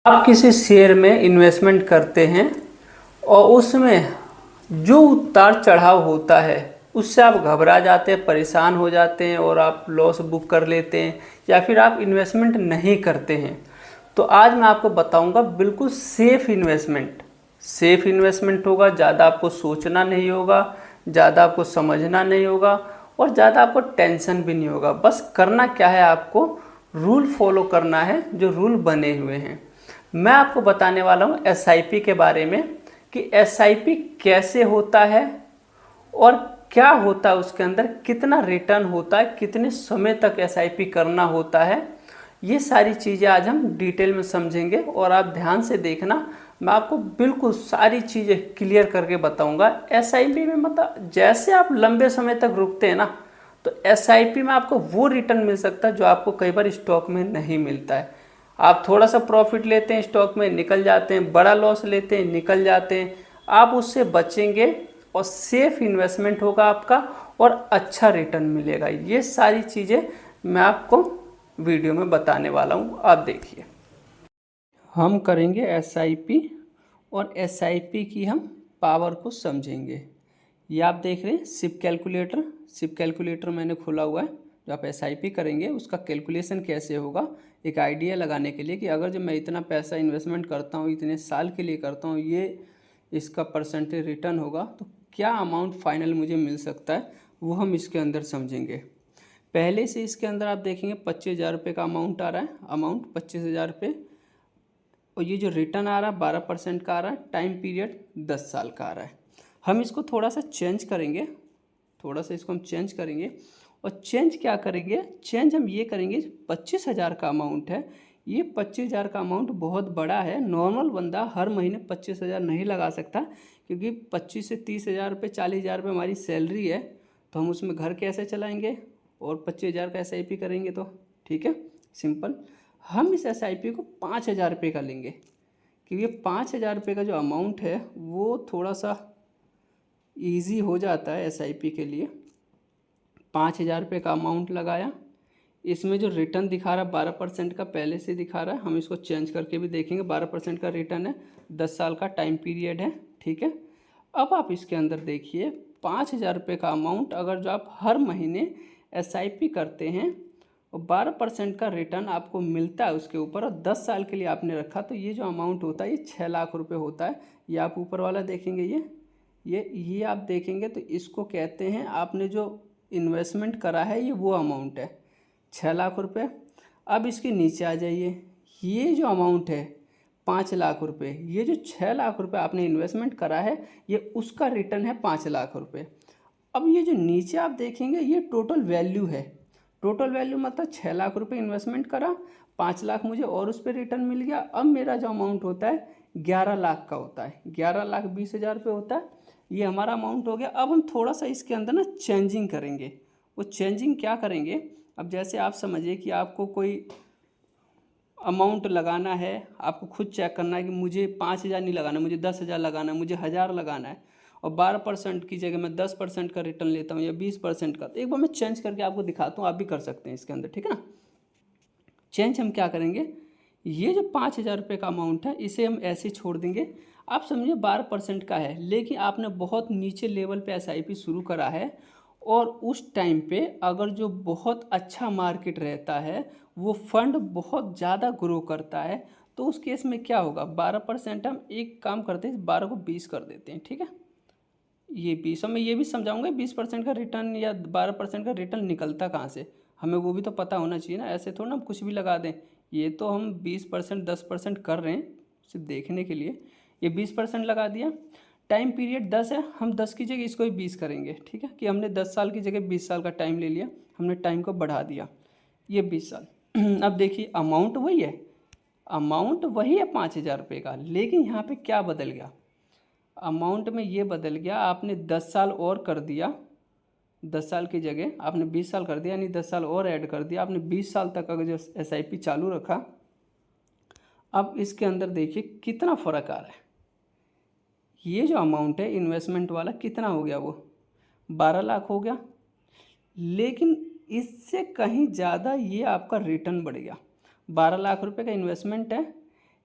आप किसी शेयर में इन्वेस्टमेंट करते हैं और उसमें जो उतार चढ़ाव होता है उससे आप घबरा जाते हैं, परेशान हो जाते हैं और आप लॉस बुक कर लेते हैं या फिर आप इन्वेस्टमेंट नहीं करते हैं। तो आज मैं आपको बताऊंगा बिल्कुल सेफ इन्वेस्टमेंट होगा। ज़्यादा आपको सोचना नहीं होगा, ज़्यादा आपको समझना नहीं होगा और ज़्यादा आपको टेंशन भी नहीं होगा। बस करना क्या है, आपको रूल फॉलो करना है जो रूल बने हुए हैं। मैं आपको बताने वाला हूँ एसआईपी के बारे में कि एसआईपी कैसे होता है और क्या होता है उसके अंदर, कितना रिटर्न होता है, कितने समय तक एसआईपी करना होता है। ये सारी चीज़ें आज हम डिटेल में समझेंगे और आप ध्यान से देखना। मैं आपको बिल्कुल सारी चीज़ें क्लियर करके बताऊंगा। एसआईपी में मतलब जैसे आप लंबे समय तक रुकते हैं ना, तो एसआईपी में आपको वो रिटर्न मिल सकता है जो आपको कई बार स्टॉक में नहीं मिलता है। आप थोड़ा सा प्रॉफिट लेते हैं, स्टॉक में निकल जाते हैं, बड़ा लॉस लेते हैं, निकल जाते हैं। आप उससे बचेंगे और सेफ इन्वेस्टमेंट होगा आपका और अच्छा रिटर्न मिलेगा। ये सारी चीज़ें मैं आपको वीडियो में बताने वाला हूँ, आप देखिए। हम करेंगे एसआईपी और एसआईपी की हम पावर को समझेंगे। ये आप देख रहे हैं सिप कैलकुलेटर मैंने खोला हुआ है। जो आप एसआईपी करेंगे उसका कैलकुलेशन कैसे होगा, एक आइडिया लगाने के लिए कि अगर जब मैं इतना पैसा इन्वेस्टमेंट करता हूँ, इतने साल के लिए करता हूँ, ये इसका परसेंटेज रिटर्न होगा तो क्या अमाउंट फाइनल मुझे मिल सकता है, वो हम इसके अंदर समझेंगे। पहले से इसके अंदर आप देखेंगे 25,000 रुपये का अमाउंट आ रहा है, अमाउंट 25,000 रुपये, और ये जो रिटर्न आ रहा है 12% का आ रहा है, टाइम पीरियड 10 साल का आ रहा है। हम इसको थोड़ा सा चेंज करेंगे, थोड़ा सा इसको हम चेंज करेंगे। और चेंज क्या करेंगे, चेंज हम ये करेंगे 25,000 का अमाउंट है, ये 25,000 का अमाउंट बहुत बड़ा है। नॉर्मल बंदा हर महीने 25,000 नहीं लगा सकता, क्योंकि 25 से 30,000 रुपये, 40,000 रुपये हमारी सैलरी है, तो हम उसमें घर कैसे चलाएंगे। और 25,000 का एसआईपी करेंगे तो ठीक है, सिंपल। हम इस एसआईपी को 5,000 रुपये का लेंगे, क्योंकि 5,000 रुपये का जो अमाउंट है वो थोड़ा सा ईजी हो जाता है एसआईपी के लिए। 5,000 रुपये का अमाउंट लगाया, इसमें जो रिटर्न दिखा रहा है 12% का पहले से दिखा रहा है, हम इसको चेंज करके भी देखेंगे। 12% का रिटर्न है, 10 साल का टाइम पीरियड है, ठीक है। अब आप इसके अंदर देखिए 5,000 रुपये का अमाउंट अगर जो आप हर महीने एसआईपी करते हैं और 12% का रिटर्न आपको मिलता है उसके ऊपर, और 10 साल के लिए आपने रखा, तो ये जो अमाउंट होता है ये 6 लाख रुपये होता है। ये आप ऊपर वाला देखेंगे, ये आप देखेंगे तो इसको कहते हैं, आपने जो इन्वेस्टमेंट करा है ये वो अमाउंट है 6 लाख रुपये। अब इसके नीचे आ जाइए, ये जो अमाउंट है 5 लाख रुपये, ये जो 6 लाख रुपये आपने इन्वेस्टमेंट करा है ये उसका रिटर्न है 5 लाख रुपये। अब ये जो नीचे आप देखेंगे ये टोटल वैल्यू है। टोटल वैल्यू मतलब 6 लाख रुपये इन्वेस्टमेंट करा, 5 लाख मुझे और उस पर रिटर्न मिल गया। अब मेरा जो अमाउंट होता है 11 लाख का होता है, 11,20,000 रुपये होता है, ये हमारा अमाउंट हो गया। अब हम थोड़ा सा इसके अंदर ना चेंजिंग करेंगे। वो चेंजिंग क्या करेंगे, अब जैसे आप समझिए कि आपको कोई अमाउंट लगाना है, आपको खुद चेक करना है कि मुझे 5,000 नहीं लगाना, मुझे 10,000 लगाना है, मुझे 1,000 लगाना है, और 12% की जगह मैं 10% का रिटर्न लेता हूँ या 20% का। तो एक बार मैं चेंज करके आपको दिखाता हूँ, आप भी कर सकते हैं इसके अंदर, ठीक है ना। चेंज हम क्या करेंगे, ये जो 5,000 रुपये का अमाउंट है इसे हम ऐसे छोड़ देंगे। आप समझिए 12% का है, लेकिन आपने बहुत नीचे लेवल पे एसआईपी शुरू करा है, और उस टाइम पे अगर जो बहुत अच्छा मार्केट रहता है, वो फंड बहुत ज़्यादा ग्रो करता है, तो उस केस में क्या होगा, 12% हम एक काम करते हैं, 12 को 20 कर देते हैं, ठीक है। ये 20, मैं ये भी समझाऊंगा 20% का रिटर्न या 12% का रिटर्न निकलता कहाँ से, हमें वो भी तो पता होना चाहिए ना। ऐसे थोड़ा ना हम कुछ भी लगा दें। ये तो हम 20% 10% कर रहे हैं सिर्फ देखने के लिए। ये 20% लगा दिया, टाइम पीरियड 10 है, हम 10 की जगह इसको ही 20 करेंगे, ठीक है। कि हमने 10 साल की जगह 20 साल का टाइम ले लिया, हमने टाइम को बढ़ा दिया, ये 20 साल। अब देखिए अमाउंट वही है, अमाउंट वही है 5,000 रुपये का, लेकिन यहाँ पे क्या बदल गया, अमाउंट में ये बदल गया, आपने 10 साल और कर दिया, 10 साल की जगह आपने 20 साल कर दिया, यानी 10 साल और ऐड कर दिया, आपने 20 साल तक अगर जो एसआईपी चालू रखा। अब इसके अंदर देखिए कितना फ़र्क आ रहा है, ये जो अमाउंट है इन्वेस्टमेंट वाला कितना हो गया, वो 12 लाख हो गया, लेकिन इससे कहीं ज़्यादा ये आपका रिटर्न बढ़ गया। 12 लाख रुपए का इन्वेस्टमेंट है,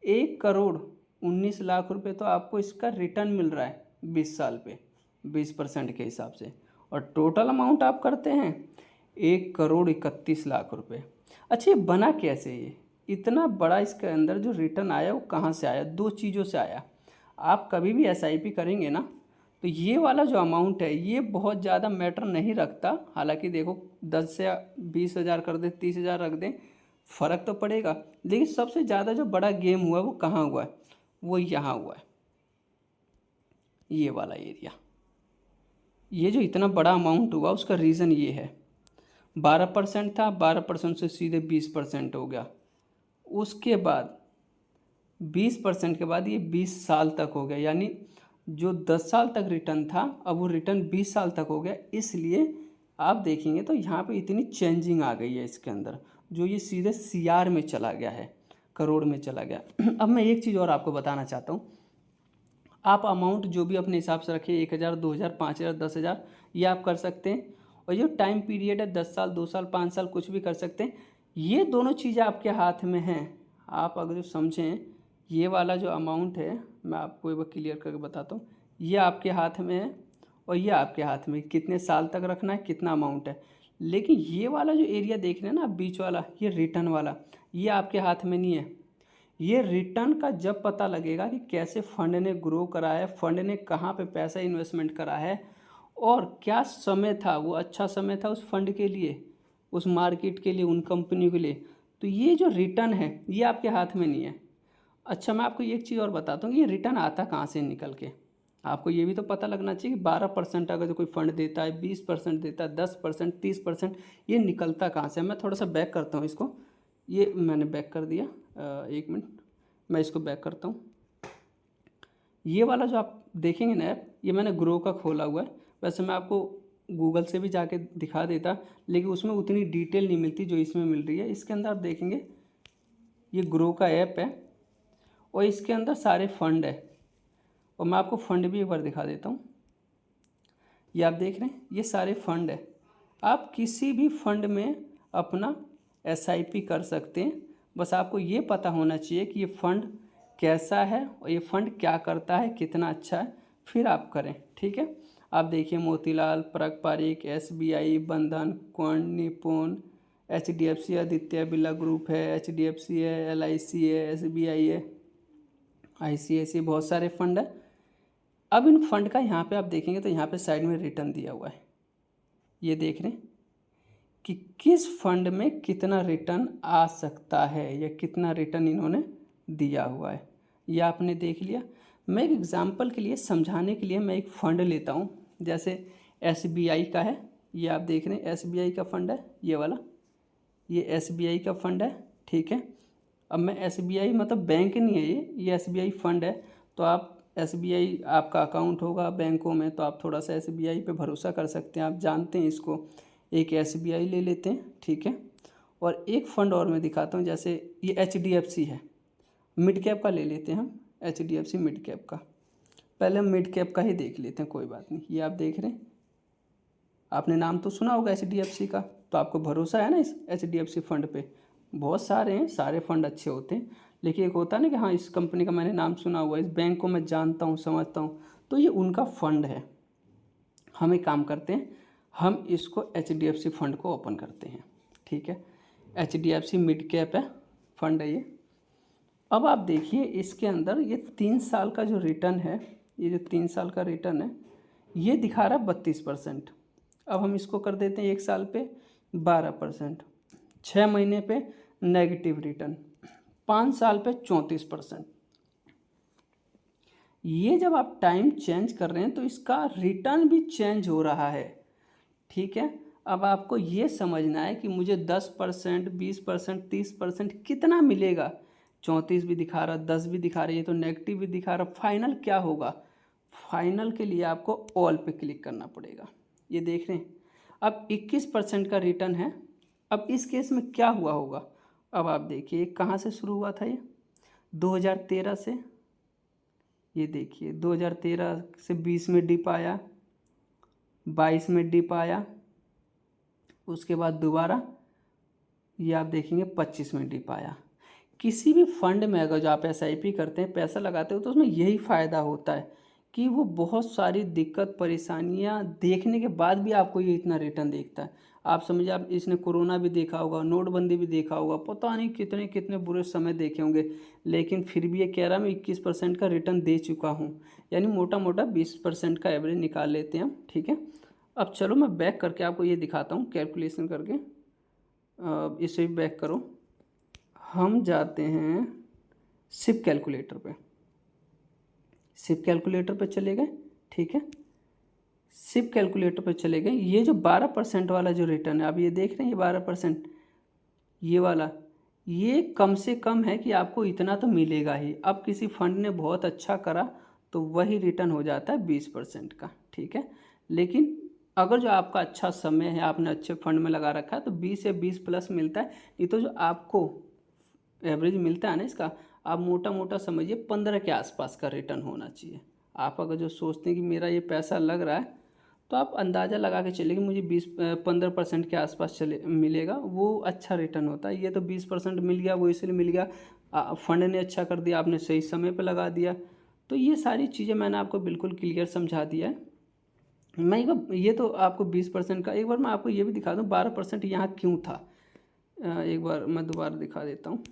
1,19,00,000 रुपये तो आपको इसका रिटर्न मिल रहा है 20 साल पे 20% के हिसाब से, और टोटल अमाउंट आप करते हैं 1,31,00,000 रुपये। अच्छा, ये बना कैसे? ये इतना बड़ा इसके अंदर जो रिटर्न आया वो कहाँ से आया? 2 चीज़ों से आया। आप कभी भी SIP करेंगे ना, तो ये वाला जो अमाउंट है ये बहुत ज़्यादा मैटर नहीं रखता। हालांकि देखो 10 से 20,000 कर दें, 30,000 रख दें, फ़र्क तो पड़ेगा। लेकिन सबसे ज़्यादा जो बड़ा गेम हुआ वो कहाँ हुआ है? वो यहाँ हुआ है, ये वाला एरिया। ये जो इतना बड़ा अमाउंट हुआ उसका रीज़न ये है, 12% था, 12% से सीधे 20% हो गया। उसके बाद 20% के बाद ये 20 साल तक हो गया, यानी जो 10 साल तक रिटर्न था अब वो रिटर्न 20 साल तक हो गया। इसलिए आप देखेंगे तो यहाँ पे इतनी चेंजिंग आ गई है इसके अंदर, जो ये सीधे CR में चला गया है, करोड़ में चला गया। अब मैं एक चीज़ और आपको बताना चाहता हूँ। आप अमाउंट जो भी अपने हिसाब से रखिए, 1,000, 2,000, 5,000, 10,000, ये आप कर सकते हैं। और जो टाइम पीरियड है 10 साल, 2 साल, 5 साल, कुछ भी कर सकते हैं। ये दोनों चीज़ें आपके हाथ में हैं। आप अगर जो समझें, ये वाला जो अमाउंट है मैं आपको एक बार क्लियर करके बताता हूँ। ये आपके हाथ में है और ये आपके हाथ में, कितने साल तक रखना है, कितना अमाउंट है। लेकिन ये वाला जो एरिया देख रहे हैं ना बीच वाला, ये रिटर्न वाला, ये आपके हाथ में नहीं है। ये रिटर्न का जब पता लगेगा कि कैसे फंड ने ग्रो करा है, फंड ने कहाँ पे पैसा इन्वेस्टमेंट करा है और क्या समय था वो अच्छा समय था उस फंड के लिए, उस मार्केट के लिए, उन कंपनियों के लिए। तो ये जो रिटर्न है ये आपके हाथ में नहीं है। अच्छा, मैं आपको एक चीज़ और बताता हूँ कि ये रिटर्न आता कहाँ से निकल के। आपको ये भी तो पता लगना चाहिए कि 12% अगर जो कोई फंड देता है, 20% देता है, 10%, 30%, ये निकलता कहाँ से। मैं थोड़ा सा बैक करता हूँ इसको। ये मैंने बैक कर दिया, 1 मिनट मैं इसको बैक करता हूँ। ये वाला जो आप देखेंगे ना ऐप, ये मैंने ग्रो का खोला हुआ है। वैसे मैं आपको गूगल से भी जाके दिखा देता, लेकिन उसमें उतनी डिटेल नहीं मिलती जो इसमें मिल रही है। इसके अंदर आप देखेंगे ये ग्रो का ऐप है और इसके अंदर सारे फंड है। और मैं आपको फंड भी एक बार दिखा देता हूँ। ये आप देख रहे हैं, ये सारे फंड है। आप किसी भी फंड में अपना SIP कर सकते हैं। बस आपको ये पता होना चाहिए कि ये फ़ंड कैसा है और ये फ़ंड क्या करता है, कितना अच्छा है, फिर आप करें। ठीक है, आप देखिए मोतीलाल, परक पारिक, SBI, बंधन, quant, Nippon, HDFC, Aditya Birla group है, HDFC है, LIC है, SBI है, ICICI, बहुत सारे फंड है। अब इन फंड का यहाँ पे आप देखेंगे तो यहाँ पे साइड में रिटर्न दिया हुआ है। ये देख रहे हैं कि किस फंड में कितना रिटर्न आ सकता है या कितना रिटर्न इन्होंने दिया हुआ है, ये आपने देख लिया। मैं एक एग्जांपल के लिए समझाने के लिए मैं एक फ़ंड लेता हूँ, जैसे SBI का है। ये आप देख रहे हैं SBI का फ़ंड है, ये वाला, ये SBI का फ़ंड है। ठीक है, अब मैं SBI मतलब बैंक नहीं है, ये SBI फ़ंड है। तो आप SBI आपका अकाउंट होगा बैंकों में, तो आप थोड़ा सा SBI पे भरोसा कर सकते हैं, आप जानते हैं इसको। एक SBI ले लेते हैं, ठीक है। और एक फ़ंड और मैं दिखाता हूँ, जैसे ये HDFC है, मिड कैप का ले लेते हैं हम, HDFC मिड कैप का। पहले हम मिड कैप का ही देख लेते हैं, कोई बात नहीं। ये आप देख रहे हैं, आपने नाम तो सुना होगा HDFC का, तो आपको भरोसा है ना इस HDFC फ़ंड पे। बहुत सारे हैं, सारे फ़ंड अच्छे होते हैं, लेकिन एक होता है ना कि हाँ इस कंपनी का मैंने नाम सुना हुआ है, इस बैंक को मैं जानता हूँ, समझता हूँ, तो ये उनका फ़ंड है। हम एक काम करते हैं, हम इसको HDFC फ़ंड को ओपन करते हैं। ठीक है, HDFC मिड कैप है फ़ंड है ये। अब आप देखिए इसके अंदर ये 3 साल का जो रिटर्न है, ये जो 3 साल का रिटर्न है ये दिखा रहा है 32%। अब हम इसको कर देते हैं 1 साल पे 12%, 6 महीने पे नेगेटिव रिटर्न, 5 साल पे 34%। ये जब आप टाइम चेंज कर रहे हैं तो इसका रिटर्न भी चेंज हो रहा है। ठीक है, अब आपको ये समझना है कि मुझे 10%, 20%, 30% कितना मिलेगा। 34 भी दिखा रहा, 10 भी दिखा रही है, तो नेगेटिव भी दिखा रहा, फाइनल क्या होगा। फाइनल के लिए आपको ऑल पे क्लिक करना पड़ेगा। ये देख रहे हैं, अब 21% का रिटर्न है। अब इस केस में क्या हुआ होगा, अब आप देखिए कहाँ से शुरू हुआ था ये 2013 से। ये देखिए 2013 से 20 में डिप आया, 22 में डिप आया, उसके बाद दोबारा ये आप देखेंगे 25 में डिप आया। किसी भी फंड में अगर जो आप एसआईपी करते हैं, पैसा लगाते हो, तो उसमें यही फ़ायदा होता है कि वो बहुत सारी दिक्कत परेशानियां देखने के बाद भी आपको ये इतना रिटर्न देखता है। आप समझिए, आप इसने कोरोना भी देखा होगा, नोटबंदी भी देखा होगा, पता नहीं कितने कितने बुरे समय देखे होंगे, लेकिन फिर भी ये कह रहा मैं 21% का रिटर्न दे चुका हूँ। यानी मोटा मोटा 20% का एवरेज निकाल लेते हैं हम, ठीक है। अब चलो मैं बैक करके आपको ये दिखाता हूँ कैलकुलेशन करके। इसे भी बैक करो, हम जाते हैं सिप कैलकुलेटर पे। सिप कैलकुलेटर पे चले गए, ठीक है। सिप कैलकुलेटर पे चले गए, ये जो 12% वाला जो रिटर्न है, आप ये देख रहे हैं, ये 12%, ये वाला, ये कम से कम है कि आपको इतना तो मिलेगा ही। अब किसी फंड ने बहुत अच्छा करा तो वही रिटर्न हो जाता है 20% का, ठीक है। लेकिन अगर जो आपका अच्छा समय है, आपने अच्छे फंड में लगा रखा है, तो 20 से 20 प्लस मिलता है। ये तो जो आपको एवरेज मिलता है ना इसका, आप मोटा मोटा समझिए 15 के आसपास का रिटर्न होना चाहिए। आप अगर जो सोचते हैं कि मेरा ये पैसा लग रहा है, तो आप अंदाज़ा लगा के चलिए कि मुझे 15% के आसपास चले मिलेगा, वो अच्छा रिटर्न होता है। ये तो 20% मिल गया, वो इसलिए मिल गया, फंड ने अच्छा कर दिया, आपने सही समय पर लगा दिया। तो ये सारी चीज़ें मैंने आपको बिल्कुल क्लियर समझा दिया है। मैं एक बार, ये तो आपको 20% का, एक बार मैं आपको ये भी दिखा दूँ 12% यहाँ क्यों था। एक बार मैं दोबारा दिखा देता हूँ।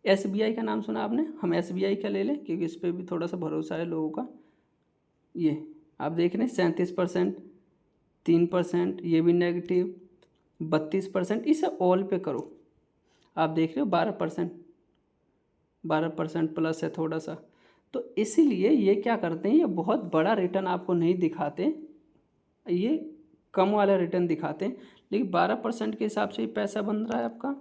एसबीआई का नाम सुना आपने, हम एसबीआई का ले लें क्योंकि इस पर भी थोड़ा सा भरोसा है लोगों का। ये आप देख रहे हैं 37%, 3%, ये भी नेगेटिव, 32%, इसे ऑल पे करो, आप देख रहे हो 12%, 12% प्लस है थोड़ा सा। तो इसीलिए ये क्या करते हैं, ये बहुत बड़ा रिटर्न आपको नहीं दिखाते, ये कम वाला रिटर्न दिखाते हैं, लेकिन 12% के हिसाब से ही पैसा बन रहा है आपका।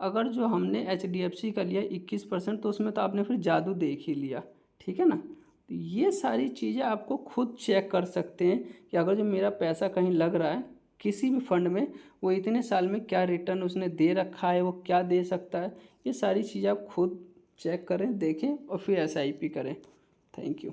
अगर जो हमने HDFC का लिया 21%, तो उसमें तो आपने फिर जादू देख ही लिया, ठीक है ना। तो ये सारी चीज़ें आपको खुद चेक कर सकते हैं कि अगर जो मेरा पैसा कहीं लग रहा है किसी भी फंड में, वो इतने साल में क्या रिटर्न उसने दे रखा है, वो क्या दे सकता है। ये सारी चीज़ें आप खुद चेक करें, देखें और फिर SIP करें। Thank you.